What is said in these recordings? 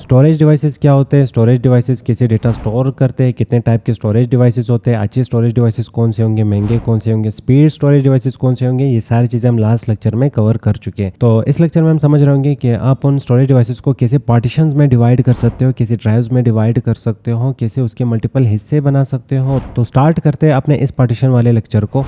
Storage devices क्या होते हैं, स्टोरेज डिवाइसेस कैसे डेटा स्टोर करते हैं, कितने टाइप के स्टोरेज डिवाइसेस होते हैं, अच्छे स्टोरेज डिवाइसेस कौन से होंगे, महंगे कौन से होंगे, स्पीड स्टोरेज डिवाइसेस कौन से होंगे, ये सारी चीज़ें हम लास्ट लेक्चर में कवर कर चुके हैं। तो इस लेक्चर में हम समझ रहे होंगे कि आप उन स्टोरेज डिवाइसेस को कैसे पार्टीशंस में डिवाइड कर सकते हो, कैसे ड्राइव्स में डिवाइड कर सकते हो, कैसे उसके मल्टीपल हिस्से बना सकते हो। तो स्टार्ट करते हैं अपने इस पार्टीशन वाले लेक्चर को।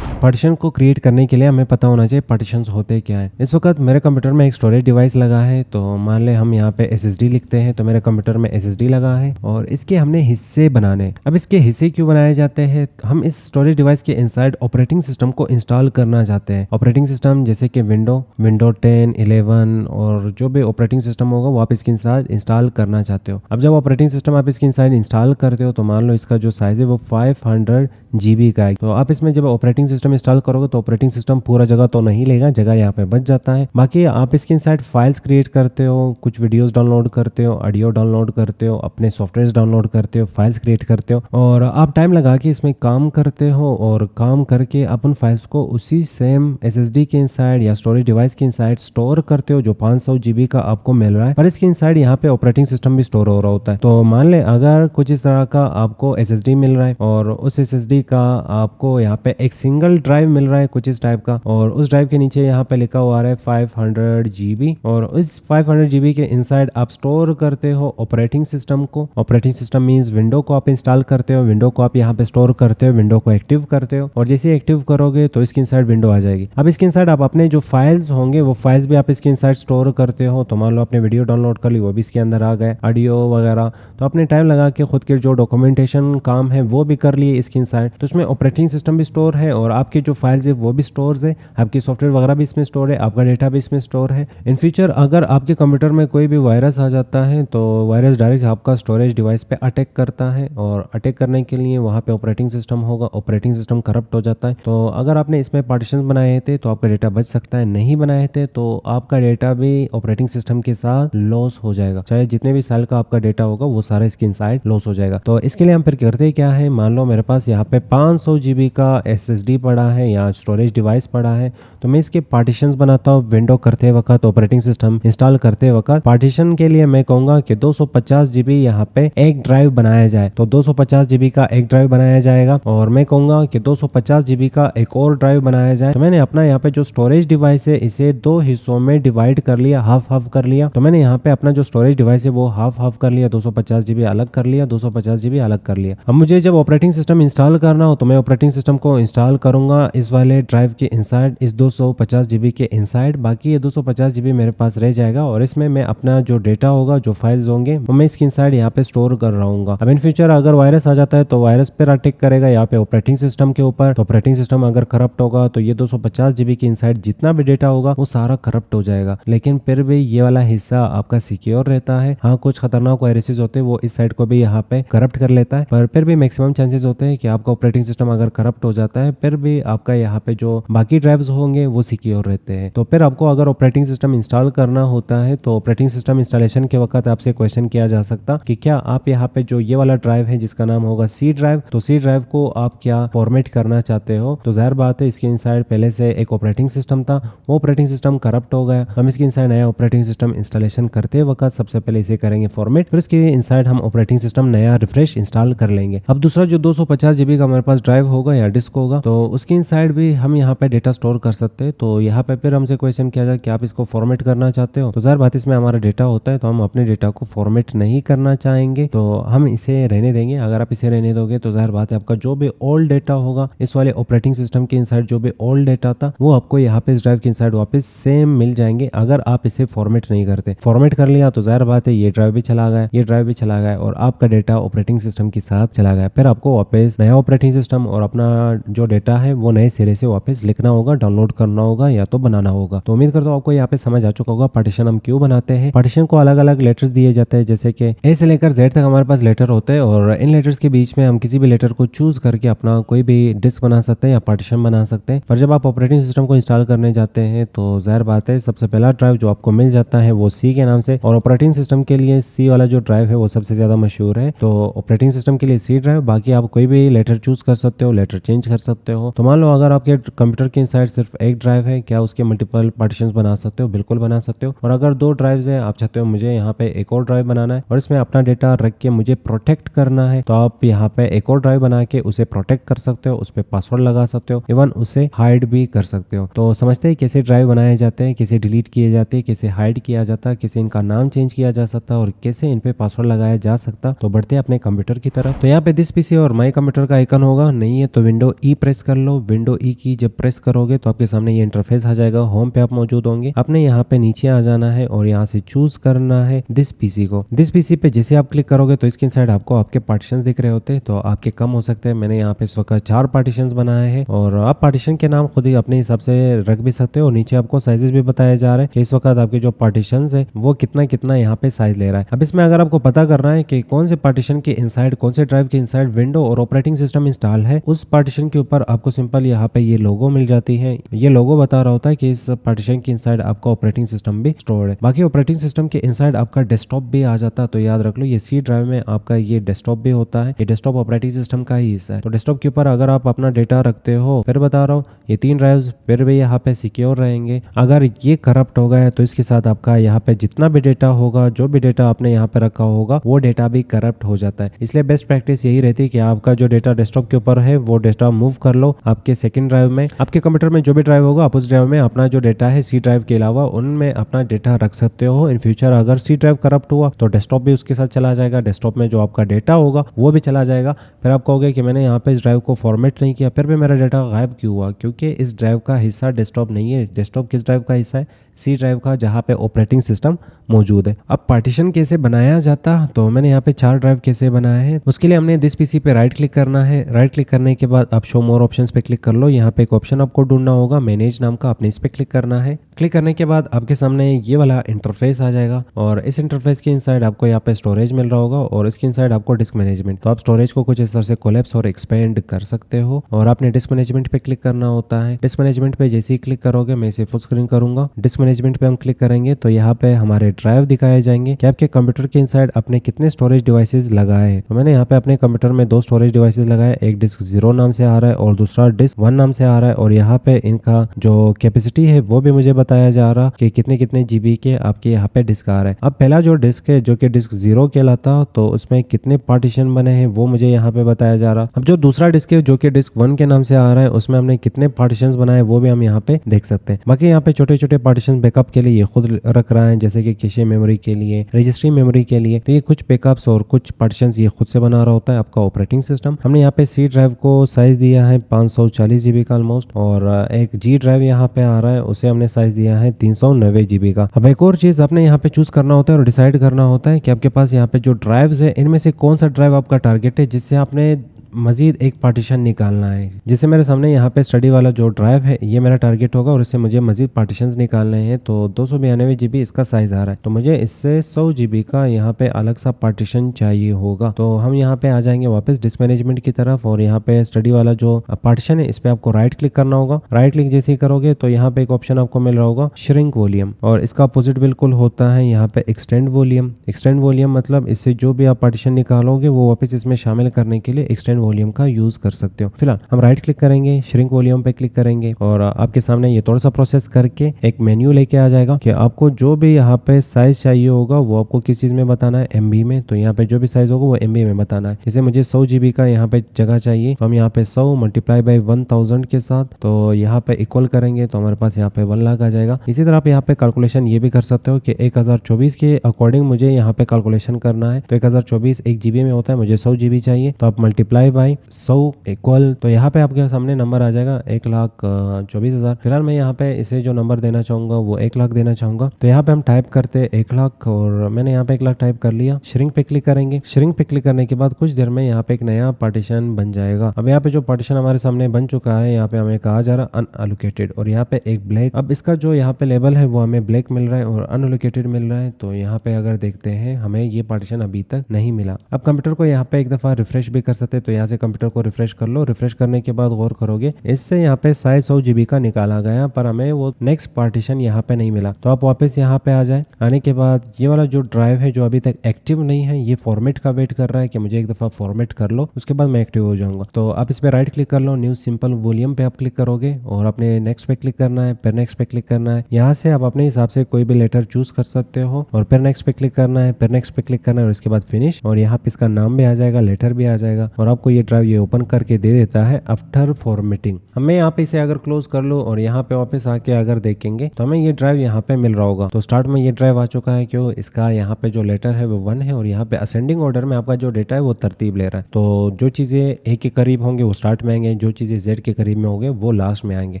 पार्टीशन को क्रिएट करने के लिए हमें पता होना चाहिए पार्टीशंस होते क्या है। इस वक्त मेरे कंप्यूटर में एक स्टोरेज डिवाइस लगा है, तो मान ले हम यहाँ पे SSD लिखते हैं, तो मेरे कंप्यूटर में SSD लगा है और इसके हमने हिस्से बनाने। अब इसके हिस्से क्यों बनाए जाते हैं, हम इस स्टोरेज डिवाइस के इनसाइड ऑपरेटिंग सिस्टम को इंस्टॉल करना चाहते हैं। ऑपरेटिंग सिस्टम जैसे कि विंडो 10, 11 और जो भी ऑपरेटिंग सिस्टम होगा वो आप इसके इनसाइड इंस्टॉल करना चाहते हो। अब जब ऑपरेटिंग सिस्टम आप इसके इनसाइड इंस्टॉल करते हो तो मान लो इसका जो साइज है वो 500 GB का है। तो आप इसमें जब ऑपरेटिंग सिस्टम इंस्टॉल करोगे तो ऑपरेटिंग सिस्टम पूरा जगह तो नहीं लेगा, जगह यहाँ पे बच जाता है। बाकी आप इसके इनसाइड फाइल्स क्रिएट करते हो, कुछ वीडियोस डाउनलोड करते हो, ऑडियो डाउनलोड करते हो, अपने सॉफ्टवेयर डाउनलोड करते हो, फाइल्स क्रिएट करते हो और आप टाइम लगा के इसमें काम करते हो और काम करके अपन फाइल्स को उसी सेम SSD के इनसाइड या स्टोरेज डिवाइस के इनसाइड स्टोर करते हो जो 500 GB का आपको मिल रहा है। पर इसके इनसाइड यहाँ पे ऑपरेटिंग सिस्टम भी स्टोर हो रहा होता है। तो मान ले अगर कुछ इस तरह का आपको SSD मिल रहा है और उस SSD का आपको यहाँ पे एक सिंगल ड्राइव मिल रहा है कुछ इस टाइप का, और उस ड्राइव के नीचे यहाँ पे लिखा हुआ है 500 GB और उस 500 GB के इनसाइड आप स्टोर करते हो ऑपरेटिंग सिस्टम को। ऑपरेटिंग सिस्टम मींस विंडो को आप इंस्टॉल करते हो, विंडो को आप यहाँ पे स्टोर करते हो, विंडो को एक्टिव करते हो और जैसे एक्टिव करोगे तो इसके इनसाइड विंडो आ जाएगी। अब इसके इनसाइड आप अपने जो फाइल्स होंगे वो फाइल्स भी आप इसके इनसाइड स्टोर करते हो। तो मान लो आपने वीडियो डाउनलोड कर ली, वो भी इसके अंदर आ गए, ऑडियो वगैरह, तो अपने टाइम लगा के खुद के जो डॉक्यूमेंटेशन काम है वो भी कर लिए इसके इनसाइड। तो इसमें ऑपरेटिंग सिस्टम भी स्टोर है और आपके जो फाइल्स है वो भी स्टोर है, आपकी सॉफ्टवेयर वगैरह भी इसमें स्टोर है, आपका डेटा भी इसमें स्टोर है। इन फ्यूचर अगर आपके कंप्यूटर में कोई भी वायरस आ जाता है तो वायरस डायरेक्ट आपका स्टोरेज डिवाइस पे अटैक करता है और अटैक करने के लिए वहाँ पे ऑपरेटिंग सिस्टम होगा, ऑपरेटिंग सिस्टम करप्ट हो जाता है। तो अगर आपने इसमें पार्टीशन बनाए थे तो आपका डेटा बच सकता है, नहीं बनाए थे तो आपका डेटा भी ऑपरेटिंग सिस्टम के साथ लॉस हो जाएगा, चाहे जितने भी साल का आपका डेटा होगा वो सारा इसके इनसाइड लॉस हो जाएगा। तो इसके लिए हम फिर करते क्या है, मान लो मेरे पास यहाँ पे 500 GB का SSD पड़ा है या स्टोरेज डिवाइस पड़ा है, तो मैं इसके पार्टीशंस बनाता हूँ। विंडो करते वक्त, ऑपरेटिंग सिस्टम इंस्टॉल करते वक्त पार्टीशन के लिए मैं कहूँगा कि 250 GB यहाँ पे एक ड्राइव बनाया जाए, तो 250 GB का एक ड्राइव बनाया जाएगा और मैं कहूँगा कि 250 GB का एक और ड्राइव बनाया जाए। तो मैंने अपना यहाँ पे जो स्टोरेज डिवाइस है इसे दो हिस्सों में डिवाइड कर लिया, हाफ हाफ कर लिया। तो मैंने यहाँ पे अपना जो स्टोरेज डिवाइस है वो हाफ हाफ कर लिया, 250 GB अलग कर लिया, 250 GB अलग कर लिया। अब मुझे जब ऑपरेटिंग सिस्टम इंस्टॉल करना हो तो मैं ऑपरेटिंग सिस्टम को इंस्टॉल करूंगा इस वाले ड्राइव के इनसाइड, इस 250 GB के इनसाइड। बाकी ये 250 GB मेरे पास रह जाएगा और इसमें मैं अपना जो डेटा होगा, जो फाइल्स होंगे वो मैं इसके इनसाइड यहाँ पे स्टोर कर रहा हूँ। अब इन फ्यूचर अगर वायरस आ जाता है तो वायरस पर अटैक करेगा यहाँ पे ऑपरेटिंग सिस्टम के ऊपर। तो ऑपरेटिंग सिस्टम अगर करप्ट होगा तो ये 250 GB के इनसाइड जितना भी डेटा होगा वो सारा करप्ट हो जाएगा, लेकिन फिर भी ये वाला हिस्सा आपका सिक्योर रहता है। हाँ, कुछ खतरनाक वायरसेस होते हैं वो इस साइड को भी यहाँ पे करप्ट कर लेता है, पर फिर भी मैक्सिमम चांसेस होते हैं कि आपका ऑपरेटिंग सिस्टम अगर करप्ट हो जाता है फिर भी आपका यहाँ पे जो बाकी ड्राइव्स होंगे वो सिक्योर रहते हैं। तो फिर आपको अगर ऑपरेटिंग सिस्टम इंस्टॉल करना होता है तो ऑपरेटिंग सिस्टम इंस्टॉलेशन के वक्त आपसे क्वेश्चन किया जा सकता कि क्या आप यहाँ पे जो ये वाला ड्राइव है जिसका नाम होगा C ड्राइव, तो C ड्राइव को आप क्या फॉर्मेट करना चाहते हो। तो जाहिर बात है इसके इनसाइड पहले से एक ऑपरेटिंग सिस्टम था, वो ऑपरेटिंग सिस्टम करप्ट हो गया। हम इसके इनसाइड नया ऑपरेटिंग सिस्टम इंस्टॉलेशन करते वक्त सबसे पहले इसे करेंगे फॉर्मेट, फिर इसके इनसाइड हम ऑपरेटिंग सिस्टम नया रिफ्रेश इंस्टॉल कर लेंगे। अब दूसरा जो 250 GB का हमारे पास ड्राइव होगा या डिस्क होगा तो उसके इनसाइड भी हम यहाँ पे डेटा स्टोर कर सकते हैं। तो यहाँ पे फिर हमसे क्वेश्चन किया जाए कि आप इसको फॉर्मेट करना चाहते हो, तो जाहिर बात इसमें हमारा डेटा होता है तो हम अपने डेटा को फॉर्मेट नहीं करना चाहेंगे, तो हम इसे रहने देंगे। अगर आप इसे रहने दोगे तो जाहिर बात है आपका जो भी ओल्ड डेटा होगा इस वाले ऑपरेटिंग सिस्टम के इनसाइड, जो भी ओल्ड डेटा था वो आपको यहाँ पे इस ड्राइव के इनसाइड वापस सेम मिल जाएंगे अगर आप इसे फॉर्मेट नहीं करते। फॉर्मेट कर लिया तो जाहिर बात है ये ड्राइव भी चला गया, ये ड्राइव भी चला गया और आपका डेटा ऑपरेटिंग सिस्टम के साथ चला गया। फिर आपको वापस नया ऑपरेटिंग सिस्टम और अपना जो डेटा है वो नए सिरे से वापस लिखना होगा, डाउनलोड करना होगा या तो बनाना होगा। तो उम्मीद करता हूँ आपको यहाँ पे समझ आ चुका होगा पार्टीशन हम क्यों बनाते हैं। पार्टीशन को अलग अलग लेटर्स दिए जाते हैं, जैसे कि ए से लेकर जेड तक हमारे पास लेटर होते हैं और इन लेटर्स के बीच में हम किसी भी लेटर को चूज करके अपना कोई भी डिस्क बना सकते हैं या पार्टीशन बना सकते हैं। पर जब आप ऑपरेटिंग सिस्टम को इंस्टॉल करने जाते हैं तो जाहिर बात है सबसे पहला ड्राइव जो आपको मिल जाता है वो C के नाम से, और ऑपरेटिंग सिस्टम के लिए C वाला जो ड्राइव है वो सबसे ज्यादा मशहूर है। तो ऑपरेटिंग सिस्टम के लिए C ड्राइव, बाकी आप कोई भी लेटर चूज कर सकते हो, लेटर चेंज कर सकते हो। तो मान लो अगर आपके कंप्यूटर के इनसाइड सिर्फ एक ड्राइव है, क्या उसके मल्टीपल पार्टीशंस बना सकते हो? बिल्कुल बना सकते हो। और अगर 2 ड्राइव्स है, आप चाहते हो मुझे यहाँ पे एक और ड्राइव बनाना है और इसमें अपना डेटा रख के मुझे प्रोटेक्ट करना है, तो आप यहाँ पे एक और ड्राइव बना के उसे प्रोटेक्ट कर सकते हो, उस पर पासवर्ड लगा सकते हो, इवन उसे हाइड भी कर सकते हो। तो समझते हैं कैसे ड्राइव बनाए जाते हैं, कैसे डिलीट किए जाते हैं, कैसे हाइड किया जाता है, कैसे इनका नाम चेंज किया जा सकता है और कैसे इन पे पासवर्ड लगाया जा सकता। तो बढ़ते हैं अपने कंप्यूटर की तरफ। तो यहाँ पे दिस पीसी और माई कंप्यूटर का आइकन होगा, नहीं है तो विंडो ई प्रेस कर लो। विंडो ई की जब प्रेस करोगे तो आपके सामने ये इंटरफेस आ जाएगा। होम पे आप मौजूद होंगे। आपने यहाँ पे नीचे आ जाना है और यहाँ से चूज करना है दिस पीसी को। दिस पीसी पे जैसे आप क्लिक करोगे तो इसके साइड आपको आपके पार्टीशन दिख रहे होते हैं, तो आपके कम हो सकते हैं। मैंने यहाँ पे इस वक्त 4 पार्टीशन बनाए हैं और आप पार्टीशन के नाम खुद ही अपने हिसाब से रख भी सकते हो। और नीचे आपको साइजेस भी बताया जा रहे हैं कि इस वक्त आपके जो पार्टीशन है वो कितना कितना यहाँ पे साइज ले रहा है। अब इसमें अगर आपको पता करना है कि कौन से पार्टीशन के इनसाइड, कौन से ड्राइव के इनसाइड विंडो और ऑपरेटिंग सिस्टम इंस्टॉल है, उस पार्टीशन के ऊपर आपको सिंपल यहाँ पे ये लोगो मिल जाती है। ये लोगो बता रहा होता है कि इस पार्टीशन के इनसाइड आपका ऑपरेटिंग सिस्टम भी स्टोर है। बाकी ऑपरेटिंग सिस्टम के इनसाइड आपका डेस्कटॉप भी आ जाता है, तो याद रख लो ये सी ड्राइव में आपका ये डेस्कटॉप भी होता है। ये डेस्कटॉप ऑपरेटिंग सिस्टम का ही हिस्सा है। तो डेस्कटॉप के ऊपर अगर आप अपना डेटा रखते हो, फिर बता रहा हूँ ये 3 ड्राइव्स फिर भी यहाँ पे सिक्योर रहेंगे। अगर ये करप्ट हो गया तो इसके साथ आपका यहाँ पे जितना भी डेटा होगा, जो भी डेटा आपने यहाँ पे रखा होगा, वो डेटा भी करप्ट हो जाता है। इसलिए बेस्ट प्रैक्टिस यही रहती है कि आपका जो डेटा डेस्कटॉप के ऊपर है वो डेटा मूव कर लो आपके सेकंड ड्राइव में। आपके कंप्यूटर में जो भी ड्राइव होगा आप उस ड्राइव में अपना जो डेटा है सी ड्राइव के अलावा उनमें अपना डेटा रख सकते हो। इन फ्यूचर अगर सी ड्राइव करप्ट हुआ तो डेस्कटॉप भी उसके साथ चला जाएगा, डेस्कटॉप में जो आपका डेटा होगा वो भी चला जाएगा। फिर आप कहोगे कि मैंने यहाँ पे इस ड्राइव को फॉर्मेट नहीं किया, फिर भी मेरा डेटा गायब क्यों हुआ? क्योंकि इस ड्राइव का हिस्सा डेस्कटॉप नहीं है। डेस्कटॉप किस ड्राइव का हिस्सा है? सी ड्राइव का, जहाँ पे ऑपरेटिंग सिस्टम मौजूद है। अब पार्टीशन कैसे बनाया जाता, तो मैंने यहाँ पे 4 ड्राइव कैसे बनाए हैं उसके लिए हमने दिस पीसी पे राइट क्लिक करना है। राइट क्लिक करने के बाद आप शो मोर ऑप्शंस पे क्लिक कर लो। यहाँ पे एक ऑप्शन आपको ढूंढना होगा मैनेज नाम का, आपने इस पे क्लिक करना है। क्लिक करने के बाद आपके सामने ये वाला इंटरफेस आ जाएगा और इस इंटरफेस के इनसाइड आपको यहाँ पे स्टोरेज मिल रहा होगा और इसके इनसाइड आपको डिस्क मैनेजमेंट। तो आप स्टोरेज को कुछ इस तरह से कोलैप्स और एक्सपेंड कर सकते हो और आपने डिस्क मैनेजमेंट पे क्लिक करना होता है। डिस्क मैनेजमेंट पे जैसे ही क्लिक करोगे, मैं इसे फुल स्क्रीन करूंगा। डिस्क मैनेजमेंट पे हम क्लिक करेंगे तो यहाँ पे हमारे ड्राइव दिखाए जाएंगे कि आपके कंप्यूटर के इनसाइड आपने कितने स्टोरेज डिवाइसेस लगाए हैं। तो मैंने यहाँ पे अपने कंप्यूटर में 2 स्टोरेज डिवाइसेस लगाए, एक डिस्क 0 नाम से आ रहा है और दूसरा डिस्क 1 नाम से आ रहा है। और यहाँ पे इनका जो कैपेसिटी है वो भी मुझे बताया जा रहा कि कितने कितने जीबी के आपके यहाँ पे डिस्क आ रहा है। अब पहला जो डिस्क है जो कि डिस्क 0 कहलाता, तो उसमें कितने पार्टीशन बने हैं वो मुझे यहाँ पे बताया जा रहा। अब जो दूसरा डिस्क है जो कि डिस्क 1 के नाम से आ रहा है, उसमें हमने कितने पार्टीशन बनाए वो भी हम यहाँ पे देख सकते हैं। बाकी यहाँ पे छोटे छोटे पार्टीशन बैकअप के लिए ये खुद रख रहा है, जैसे कि कैशे मेमोरी के लिए, रजिस्ट्री मेमोरी के लिए। तो ये कुछ बैकअप्स और कुछ पार्टीशन ये खुद से बना रहा होता है आपका ऑपरेटिंग सिस्टम। हमने यहाँ पे सी ड्राइव को साइज दिया है 540 जीबी का ऑलमोस्ट, और एक जी ड्राइव यहाँ पे आ रहा है, उसे हमने साइज दिया है 390 जीबी का। अब एक और चीज आपने यहाँ पे चूज करना होता है और डिसाइड करना होता है कि आपके पास यहाँ पे जो ड्राइव्स है इनमें से कौन सा ड्राइव आपका टारगेट है जिससे आपने मजीद एक पार्टीशन निकालना है। जैसे मेरे सामने यहाँ पे स्टडी वाला जो ड्राइव है ये मेरा टारगेट होगा और इससे मुझे मजीद पार्टीशंस निकालने हैं। तो 292 जीबी इसका साइज आ रहा है, तो मुझे इससे 100 जीबी का यहाँ पे अलग सा पार्टीशन चाहिए होगा। तो हम यहाँ पे आ जाएंगे वापस डिस्क मैनेजमेंट की तरफ और यहाँ पे स्टडी वाला जो पार्टीशन है इस पे आपको राइट क्लिक करना होगा। राइट क्लिक जैसे ही करोगे तो यहाँ पे एक ऑप्शन आपको मिल रहा होगा श्रिंक वॉल्यूम, और इसका अपोजिट बिल्कुल होता है यहाँ पे एक्सटेंड वॉल्यूम। एक्सटेंड वॉल्यूम मतलब इससे जो भी आप पार्टीशन निकालोगे वो वापस इसमें शामिल करने के लिए एक्सटेंड वॉल्यूम का यूज कर सकते हो। फिलहाल हम राइट क्लिक करेंगे, श्रिंक वॉल्यूम पे क्लिक करेंगे और आपके सामने ये थोड़ा सा प्रोसेस करके एक मेन्यू लेके आ जाएगा कि आपको जो भी यहाँ पे साइज चाहिए होगा वो आपको किस चीज में बताना है, एमबी में। तो यहाँ पे जो भी साइज होगा वो एमबी में बताना है। जैसे मुझे 100 जीबी का यहाँ पे जगह चाहिए, तो हम यहाँ पे 100 मल्टीप्लाई बाई 1000 के साथ तो यहाँ पे इक्वल करेंगे तो हमारे पास यहाँ पे 1 लाख आ जाएगा। इसी तरह आप यहाँ पे कैलकुलेशन ये भी कर सकते हो कि 1024 के अकॉर्डिंग मुझे यहाँ पे कैलकुलेशन करना है। तो 1024 1 जीबी में होता है, मुझे 100 जीबी चाहिए, तो आप मल्टीप्लाई बाई 100 इक्वल, तो यहाँ पे आपके सामने नंबर आ जाएगा 1,24,000। फिलहाल मैं यहाँ पे इसे जो नंबर देना चाहूंगा वो 1 लाख देना चाहूंगा। तो यहाँ पे हम टाइप करते 1 लाख और मैंने यहाँ पे 1 लाख टाइप कर लिया। श्रिंक पे क्लिक करेंगे। श्रिंक पे क्लिक करने के बाद कुछ देर में यहाँ पे एक नया पार्टीशन बन जाएगा। अब यहाँ पे जो पार्टीशन हमारे सामने बन चुका है, यहाँ पे हमें कहा जा रहा अनअलोकेटेड और यहाँ पे एक ब्लैक। अब इसका जो यहाँ पे लेवल है वो हमें ब्लैक मिल रहा है और अनअलोकेटेड मिल रहा है। तो यहाँ पे अगर देखते हैं हमें ये पार्टीशन अभी तक नहीं मिला। अब कंप्यूटर को यहाँ पे एक दफा रिफ्रेश भी कर सकते हैं, तो यहाँ यहाँ से कंप्यूटर को रिफ्रेश कर लो। रिफ्रेश करने के बाद गौर करोगे इससे यहाँ पे साइज 100 GB का निकाला गया, पर हमें वो नेक्स्ट पार्टीशन यहाँ पे नहीं मिला। तो आप वापस यहाँ पे आ जाए। आने के बाद ये वाला जो ड्राइव है जो अभी तक एक्टिव नहीं है, ये फॉर्मेट का वेट कर रहा है कि मुझे एक दफ़ा फॉर्मेट कर लो, उसके बाद मैं एक्टिव हो जाऊंगा। तो आप इस पर राइट क्लिक कर लो, न्यू सिंपल वॉल्यूम पे आप क्लिक करोगे और अपने नेक्स्ट पे क्लिक करना है, फिर नेक्स्ट पे क्लिक करना है। यहाँ से आप अपने हिसाब से कोई भी लेटर चूज कर सकते हो और फिर नेक्स्ट पे क्लिक करना है, फिर नेक्स्ट पे क्लिक करना है और उसके बाद फिनिश। और यहाँ पे इसका नाम भी आ जाएगा, लेटर भी आ जाएगा और आपको ये ड्राइव ये ओपन करके दे देता है आफ्टर फॉर्मेटिंग। हमें यहाँ पे इसे अगर क्लोज कर लो और यहाँ पे वापस आके अगर देखेंगे तो हमें ये ड्राइव यहाँ पे मिल रहा होगा। तो स्टार्ट में ये ड्राइव आ चुका है, क्यों इसका यहाँ पे जो लेटर है वो 1 है और यहाँ पे असेंडिंग ऑर्डर में आपका जो डेटा है वो तरतीब ले रहा है। तो जो चीजें ए के करीब होंगे वो स्टार्ट में आएंगे, जो चीजें जेड के करीब में होंगे वो लास्ट में आएंगे।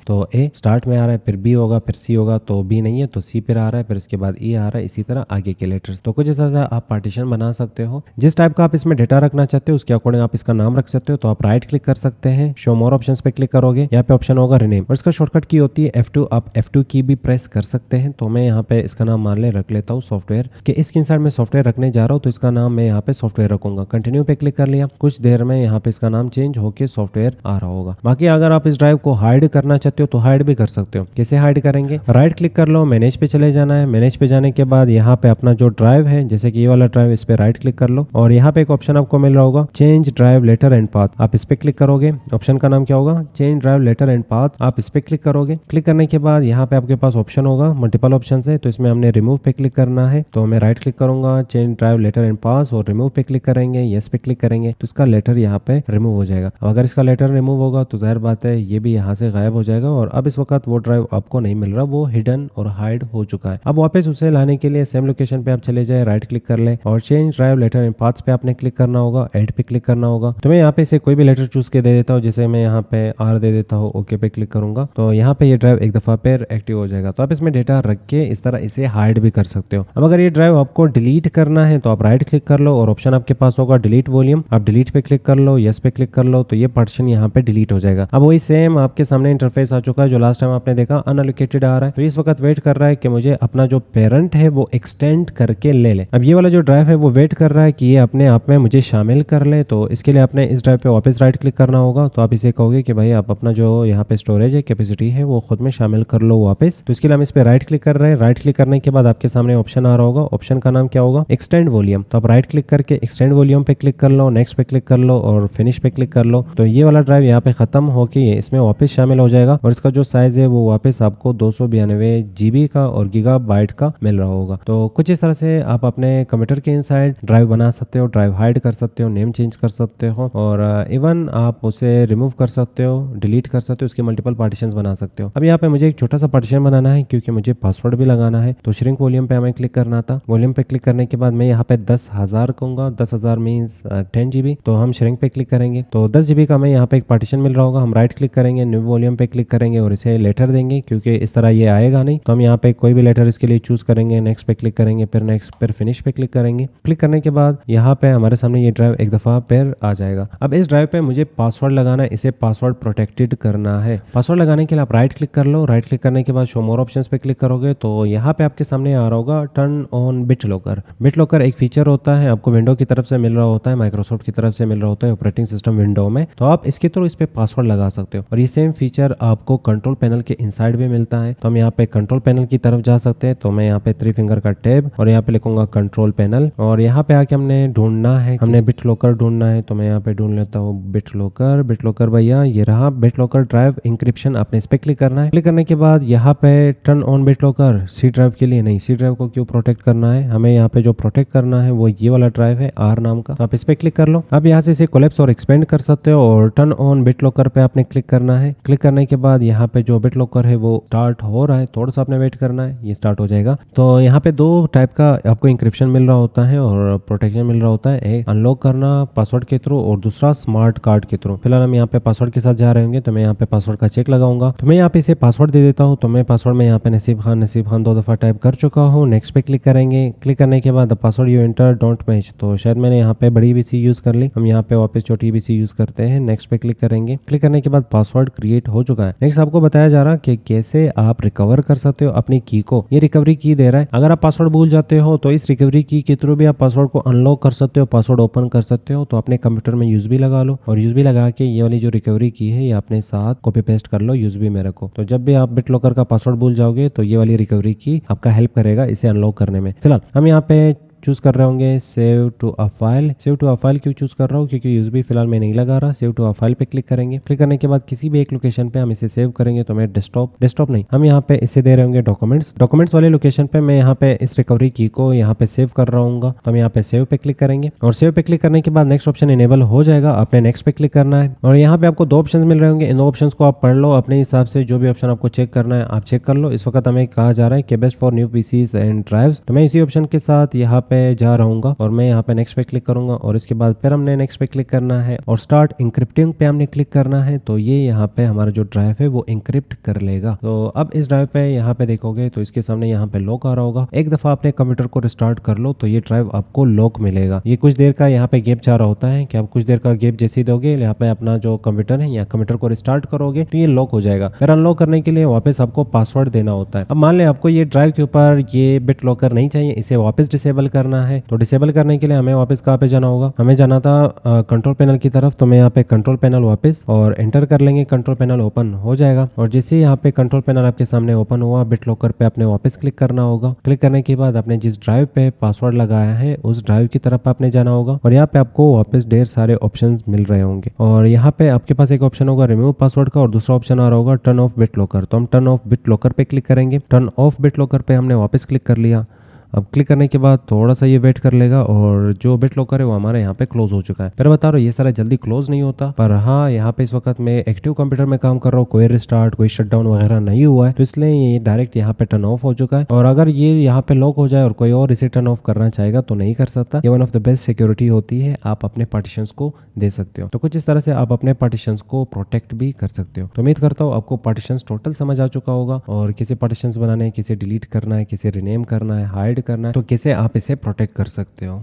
तो ए स्टार्ट में आ रहा है, फिर बी होगा, फिर सी होगा, तो बी नहीं है तो सी पर आ रहा है, फिर उसके बाद ई आ रहा है, इसी तरह आगे के लेटर्स। तो कुछ इस तरह से आप पार्टीशन बना सकते हो। जिस टाइप का आप इसमें डेटा रखना चाहते हो उसके अकॉर्डिंग आप इसका नाम रख सकते हो। तो आप राइट क्लिक कर सकते हैं, शो मोर ऑप्शंस पे क्लिक करोगे, यहाँ पे ऑप्शन होगा रिनेम और इसका शॉर्टकट की होती है F2। आप F2 की भी प्रेस कर सकते हैं। तो मैं यहाँ पे इसका नाम मान ले रख लेता हूँ सॉफ्टवेयर, कि इसके इंसाइड में सॉफ्टवेयर रखने जा रहा हूँ तो इसका नाम मैं यहाँ पे सॉफ्टवेयर रखूंगा। कंटिन्यू पे क्लिक कर लिया, कुछ देर में यहाँ पे इसका नाम चेंज होके सॉफ्टवेयर आ रहा होगा। बाकी अगर आप इस ड्राइव को हाइड करना चाहते हो तो हाइड भी कर सकते हो। कैसे हाइड करेंगे, राइट क्लिक कर लो, मैनेज पे चले जाना है। मैनेज पे जाने के बाद यहाँ पे अपना जो ड्राइव है, जैसे कि ये वाला ड्राइव, इस पे राइट क्लिक कर लो और यहाँ पे एक ऑप्शन आपको मिल रहा होगा change drive letter and path. आप इस पे क्लिक करोगे, ऑप्शन का नाम क्या होगा, change drive letter and path. आप इस पे क्लिक करोगे, क्लिक करने के बाद यहाँ पे आपके पास ऑप्शन होगा, मल्टीपल ऑप्शन है, तो इसमें हमने रिमूव पे क्लिक करना है। तो मैं राइट क्लिक करूंगा, change drive letter and path और रिमूव पे क्लिक करेंगे, यस पे क्लिक करेंगे तो इसका लेटर यहाँ पे रिमूव हो जाएगा। अगर इसका लेटर रिमूव होगा तो जाहिर बात है ये भी यहाँ से गायब हो जाएगा और अब इस वक्त वो ड्राइव आपको नहीं मिल रहा, वो हिडन और हाइड हो चुका है। अब वापस उसे लाने के लिए सेम लोकेशन पे आप चले जाए, राइट क्लिक कर ले और change drive letter and paths पे आपने क्लिक करना होगा, ऐड पे क्लिक करना होगा। तो मैं यहाँ पे से कोई भी लेटर चूज के दे देता हूँ, जैसे मैं यहाँ पे आर दे देता हूँ, ओके पे क्लिक करूंगा तो यहाँ पे ये ड्राइव एक दफा फिर एक्टिव हो जाएगा। तो आप इसमें डेटा रख के इस तरह इसे हाइड भी कर सकते हो। अब अगर ये ड्राइव आपको डिलीट करना है तो आप राइट क्लिक कर लो और ऑप्शन आपके पास होगा डिलीट वॉल्यूम। आप डिलीट पे क्लिक कर लो, यस पे क्लिक कर लो तो ये पार्टीशन यहाँ पे डिलीट हो जाएगा। अब वही सेम आपके सामने इंटरफेस आ चुका है जो लास्ट टाइम आपने देखा अनएलोकेटेड आ रहा है। तो इस वक्त वेट कर रहा है कि मुझे अपना जो पेरेंट है वो एक्सटेंड करके ले ले। अब ये वाला जो ड्राइव है वो वेट कर रहा है कि ये अपने आप में मुझे शामिल कर ले। तो इसके लिए आपने इस ड्राइव पे वापस राइट क्लिक करना होगा। तो आप इसे कहोगे कि भाई आप अपना जो यहाँ पे स्टोरेज है, कैपेसिटी है, वो खुद में शामिल कर लो वापस। तो इसके लिए हम इस पे राइट क्लिक कर रहे हैं। राइट क्लिक करने के बाद आपके सामने ऑप्शन आ रहा होगा, ऑप्शन का नाम क्या होगा, एक्सटेंड वॉल्यूम। तो आप राइट क्लिक करके एक्सटेंड वॉल्यूम पे क्लिक कर लो, नेक्स्ट पे क्लिक कर लो और फिनिश पे क्लिक कर लो। तो ये वाला ड्राइव यहाँ पे खत्म होके इसमें वापस शामिल हो जाएगा और इसका जो साइज है वो वापस आपको 292 GB का और गीगाबाइट का मिल रहा होगा। तो कुछ इस तरह से आप अपने कंप्यूटर के इनसाइड ड्राइव बना सकते हो, ड्राइव हाइड कर सकते हो, नेम चेंज कर सकते हो और इवन आप उसे रिमूव कर सकते हो, डिलीट कर सकते हो, उसके मल्टीपल पार्टीशंस बना सकते हो। अब यहाँ पे मुझे एक छोटा सा पार्टीशन बनाना है क्योंकि मुझे पासवर्ड भी लगाना है। तो श्रिंक वॉल्यूम पे हमें क्लिक करना था। वॉल्यूम पे क्लिक करने के बाद मैं यहाँ पे 10,000 कहूंगा, 10,000 मीन्स 10 GB। तो हम श्रिंक पे क्लिक करेंगे तो 10 GB का हमें यहाँ पे एक पार्टीशन मिल रहा होगा। हम राइट क्लिक करेंगे, न्यू वॉल्यूम पे क्लिक करेंगे और इसे लेटर देंगे क्योंकि इस तरह ये आएगा नहीं। तो हम यहाँ पे कोई भी लेटर इसके लिए चूज करेंगे, नेक्स्ट पे क्लिक करेंगे, फिर नेक्स्ट, फिर फिनिश पे क्लिक करेंगे। क्लिक करने के बाद यहाँ पे हमारे सामने ये ड्राइव एक दफा फिर आ जाएगा। अब इस ड्राइव पे मुझे पासवर्ड लगाना है, इसे पासवर्ड प्रोटेक्टेड करना है। पासवर्ड लगाने के लिए आप राइट क्लिक कर लो। राइट क्लिक करने के बाद शो मोर ऑप्शंस पे क्लिक करोगे तो यहाँ पे आपके सामने आ रहा होगा turn on bit locker. Bit locker एक फीचर होता है, आपको विंडो की तरफ से मिल रहा होता है, माइक्रोसॉफ्ट की तरफ से मिल रहा होता है ऑपरेटिंग सिस्टम विंडो में। तो आप इसके थ्रू इस पे पासवर्ड लगा सकते हो और ये सेम फीचर आपको कंट्रोल पैनल के इनसाइड भी मिलता है। तो हम यहाँ पे कंट्रोल पैनल की तरफ जा सकते हैं। तो मैं यहाँ पे 3 फिंगर का टैब और यहाँ पे लिखूंगा कंट्रोल पैनल और यहाँ पे आके हमने ढूंढना है, हमने बिट लॉकर ढूंढना है। तो मैं यहाँ पे ढूंढ लेता हूँ बिट लॉकर। बिट लॉकर भैया ये रहा बिट लॉकर ड्राइव इंक्रिप्शन, आपने इस पे क्लिक करना है। क्लिक करने के बाद यहाँ पे turn on BitLocker, C drive के लिए नहीं, सी ड्राइव को क्यों प्रोटेक्ट करना है, हमें यहाँ पे जो प्रोटेक्ट करना है वो ये वाला ड्राइव है आर नाम का। तो आप इस पे क्लिक कर लो। अब यहाँ से इसे कोलैप्स और एक्सपेंड कर सकते हो और टर्न ऑन बिट लॉकर पे आपने क्लिक करना है। क्लिक करने के बाद यहाँ पे जो बिट लॉकर है वो स्टार्ट हो रहा है, थोड़ा सा आपने वेट करना है, ये स्टार्ट हो जाएगा। तो यहाँ पे 2 टाइप का आपको इंक्रिप्शन मिल रहा होता है और प्रोटेक्शन मिल रहा होता है, एक अनलॉक करना पासवर्ड के थ्रू और दूसरा स्मार्ट कार्ड के थ्रू। फिलहाल हम यहाँ पे पासवर्ड के साथ जा रहे होंगे तो मैं यहाँ पे पासवर्ड का चेक लगाऊंगा। तो मैं यहाँ पे इसे पासवर्ड दे देता हूँ। तो मैं पासवर्ड में यहाँ पे नसीब खान 2 दफा टाइप कर चुका हूँ। नेक्स्ट पे क्लिक करेंगे। क्लिक करने के बाद password you enter don't match, तो शायद मैंने यहाँ पे बड़ी BC यूज कर ली, हम यहाँ पे वापस छोटी BC यूज करते हैं। नेक्स्ट पे क्लिक करेंगे। क्लिक करने के बाद पासवर्ड क्रिएट हो चुका है। नेक्स्ट आपको बताया जा रहा है कि कैसे आप रिकवर कर सकते हो अपनी की को। ये रिकवरी की दे रहा है, अगर आप पासवर्ड भूल जाते हो तो इस रिकवरी की के थ्रू भी आप पासवर्ड को अनलॉक कर सकते हो, पासवर्ड ओपन कर सकते हो। तो अपने कंप्यूटर में यूएसबी लगा लो और यूएसबी लगा के ये वाली जो रिकवरी की है ये अपने साथ कॉपी पेस्ट कर लो यूएसबी में रखो। तो जब भी आप BitLocker का पासवर्ड भूल जाओगे तो ये वाली रिकवरी की आपका हेल्प करेगा इसे अनलॉक करने में। फिलहाल हम यहाँ पे चूज कर रहे होंगे save to a file. Save to a file क्यों चूज कर रहा हूँ, क्योंकि यूएसबी फिलहाल मैं नहीं लगा रहा। सेव टू अ फाइल पे क्लिक करेंगे। क्लिक करने के बाद किसी भी एक लोकेशन पे हम इसे सेव करेंगे। तो मैं डेस्कटॉप नहीं, हम यहाँ पे इसे दे रहे होंगे डॉक्यूमेंट्स वाले लोकेशन पे मैं यहाँ पे इस रिकवरी की को यहाँ पे सेव कर रहा हूँ। तो हम यहाँ पे सेव पे क्लिक करेंगे और सेव पे क्लिक करने के बाद नेक्स्ट ऑप्शन इनेबल हो जाएगा। आपने नेक्स्ट पे क्लिक करना है और यहाँ पे आपको दो ऑप्शन मिल रहे होंगे। इन दो ऑप्शन को आप पढ़ लो अपने हिसाब से, जो भी ऑप्शन आपको चेक करना है आप चेक कर लो। इस वक्त हमें कहा जा रहा है कि best for new PCs and drives, तो मैं इसी ऑप्शन के साथ यहाँ पे जा रहा हूँ और मैं यहाँ पे नेक्स्ट पे क्लिक करूंगा और इसके बाद फिर हमने नेक्स्ट पे क्लिक करना है और स्टार्ट इंक्रिप्टिंग पे हमने क्लिक करना है। तो ये यहाँ पे हमारा जो ड्राइव है वो इंक्रिप्ट कर लेगा। तो अब इस ड्राइव पे यहाँ पे देखोगे तो इसके सामने यहाँ पे लॉक आ रहा होगा। एक दफा अपने कंप्यूटर को रिस्टार्ट कर लो तो ये ड्राइव आपको लॉक मिलेगा। ये कुछ देर का यहाँ पे गैप चाह रहा होता है कि आप कुछ देर का गैप जैसे दोगे यहाँ पे अपना जो कंप्यूटर है या कंप्यूटर को रिस्टार्ट करोगे तो ये लॉक हो जाएगा। फिर अनलॉक करने के लिए वापस आपको पासवर्ड देना होता है। अब मान लें आपको ये ड्राइव के ऊपर ये BitLocker नहीं चाहिए, इसे वापस डिसेबल करना है। तो डिसेबल करने के लिए हमें वापस कहाँ पे जाना होगा, हमें जाना था कंट्रोल पैनल की तरफ। तो मैं यहाँ पे कंट्रोल पैनल वापस और एंटर कर लेंगे। कंट्रोल पैनल ओपन हो जाएगा और जैसे ही यहाँ पे कंट्रोल पैनल आपके सामने ओपन हुआ BitLocker पे आपने वापस क्लिक करना होगा। क्लिक करने के बाद आपने जिस ड्राइव पे पासवर्ड लगाया है उस ड्राइव की तरफ आपने जाना होगा और यहाँ पे आपको वापस ढेर सारे ऑप्शन मिल रहे होंगे और यहाँ पे आपके पास एक ऑप्शन होगा रिमूव पासवर्ड का और दूसरा ऑप्शन आ रहा होगा टर्न ऑफ BitLocker। तो हम टर्न ऑफ BitLocker पे क्लिक करेंगे। टर्न ऑफ BitLocker पे हमने वापस क्लिक कर लिया। अब क्लिक करने के बाद थोड़ा सा ये वेट कर लेगा और जो BitLocker है वो हमारे यहाँ पे क्लोज हो चुका है। फिर बता रहा हूँ ये सारा जल्दी क्लोज नहीं होता, पर हाँ यहाँ पे इस वक्त मैं एक्टिव कंप्यूटर में काम कर रहा हूँ, कोई रिस्टार्ट कोई शटडाउन वगैरह नहीं हुआ है, तो इसलिए ये डायरेक्ट यहाँ पे टर्न ऑफ हो चुका है। और अगर ये यहाँ पे लॉक हो जाए और कोई और इसे टर्न ऑफ करना चाहेगा तो नहीं कर सकता। ये one of the best security होती है, आप अपने पार्टीशंस को दे सकते हो। तो कुछ इस तरह से आप अपने पार्टीशंस को प्रोटेक्ट भी कर सकते हो। तो उम्मीद करता हूँ आपको पार्टीशंस टोटल समझ आ चुका होगा और किसे पार्टीशंस बनाने हैं, किसे डिलीट करना है, किसे रिनेम करना है, हाइड करना है, तो किसे आप इसे प्रोटेक्ट कर सकते हो।